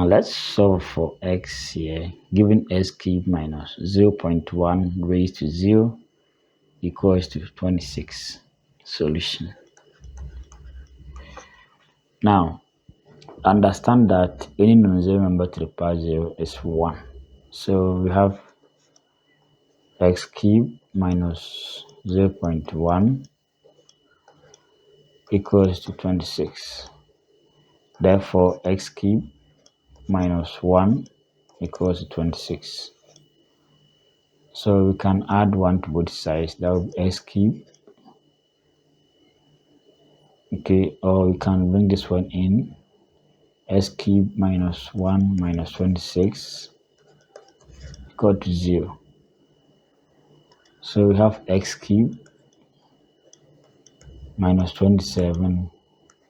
Now let's solve for x here, given x cubed minus 0.1 raised to 0 equals to 26. Solution. Now, understand that any non-zero number to the power 0 is 1. So we have x cubed minus 0.1 equals to 26. Therefore, x cubed minus 1 equals to 26. So we can add 1 to both sides. That will be x cubed. Okay, or we can bring this one in. X cubed minus 1 minus 26 equal to 0. So we have x cubed minus 27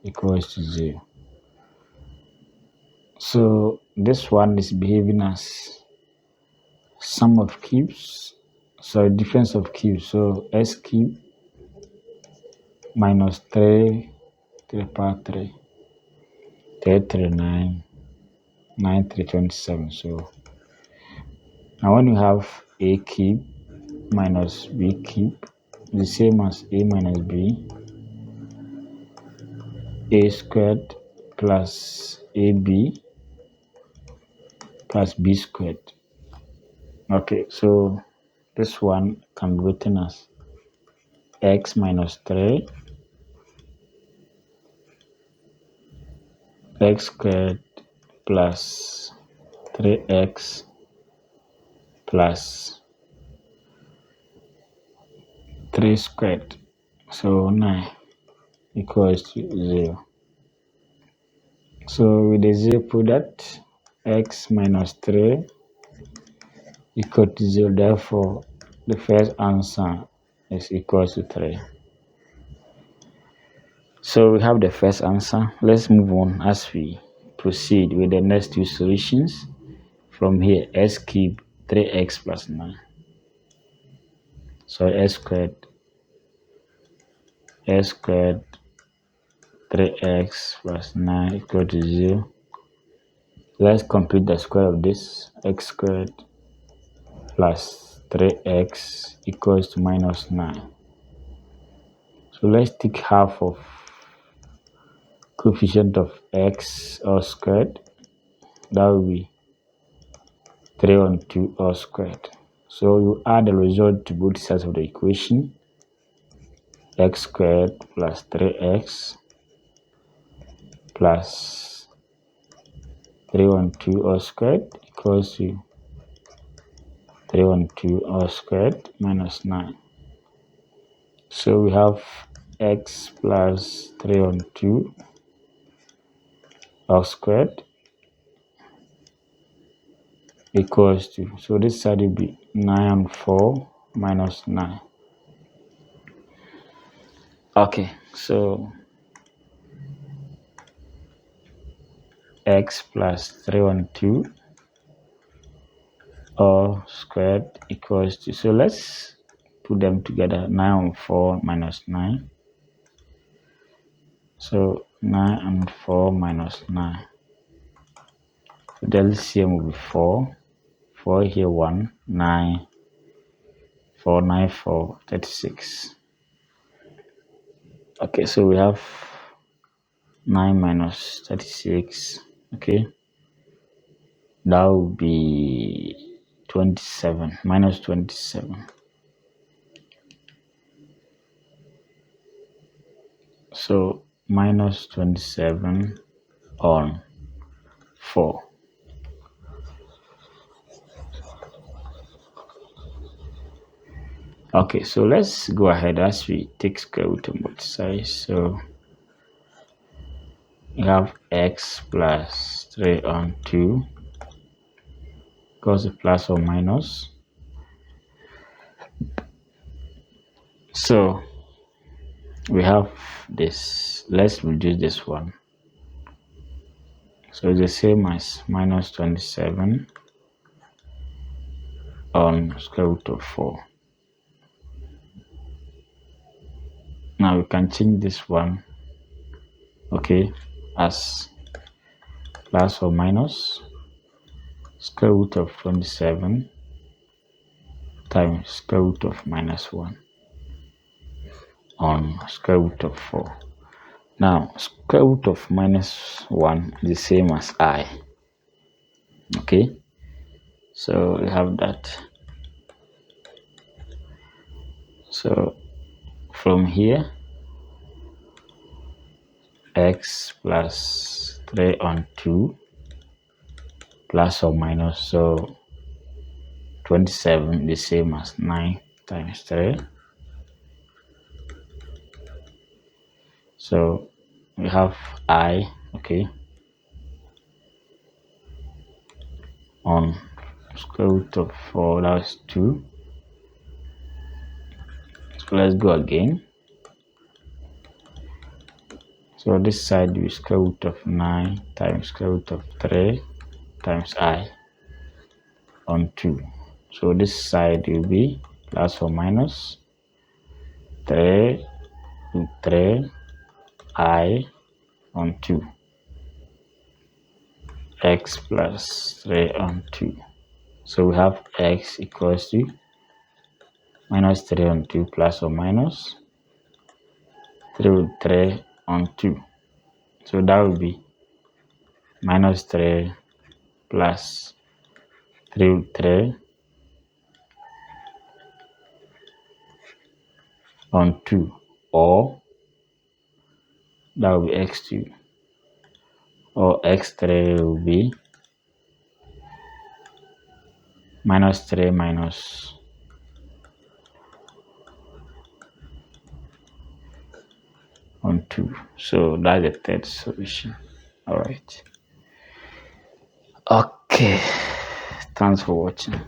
equals to 0. So this one is behaving as sum of cubes, so difference of cubes. So x cubed minus 3 to the power 3, 3, 3, 9, 9, 3, 27. So now when you have a cubed minus b cubed, the same as a minus b, a squared plus ab plus b squared. Okay, so this one can be written as x minus 3 x squared plus 3x plus 3 squared, so 9 equals to 0. So with the 0 product, x minus 3 equal to 0. Therefore, the first answer is equal to 3. So we have the first answer. Let's move on as we proceed with the next two solutions. From here, x cubed 3x plus 9. So x squared 3x plus 9 equal to 0. Let's complete the square of this. X squared plus 3x equals to minus 9. So let's take half of coefficient of x all squared. That will be 3 on 2 all squared. So you add the result to both sides of the equation. X squared plus 3x plus 3 on 2 all squared equals to 3 on 2 all squared minus 9. So we have x plus 3 on 2 all squared equals to, so this side will be 9 on 4 minus 9. Okay, so x plus 3 on 2 all squared equals to, so let's put them together. 9 on 4 minus 9. So 9 on 4 minus 9. So the LCM will be 4. 4 here 1, 9, 4, 9, 4, 36. Okay, so we have 9 minus 36. Okay, that would be 27, minus 27. So minus 27 on 4. Okay, so let's go ahead as we take square root on both sides. So we have x plus 3 on 2 equals a plus or minus. So we have this. Let's reduce this one. So it's the same as minus 27 on square root of 4. Now we can change this one, okay, as plus or minus square root of 27 times square root of minus 1 on square root of 4. Now, square root of minus 1 is the same as I. Okay, so we have that. So from here, x plus 3 on 2 plus or minus, so 27 the same as 9 times 3. So we have I, okay, on square root of 4, that's 2. So let's go again. So this side is square root of 9 times square root of 3 times I on 2. So this side will be plus or minus 3 root 3 I on 2 x plus 3 on 2. So we have x equals to minus 3 on 2 plus or minus 3 root 3 on 2. So that will be minus 3 plus 3 root 3 on 2, or that will be x2, or x3 will be minus 3 minus on 2. So that's the third solution. All right. Okay. Thanks for watching.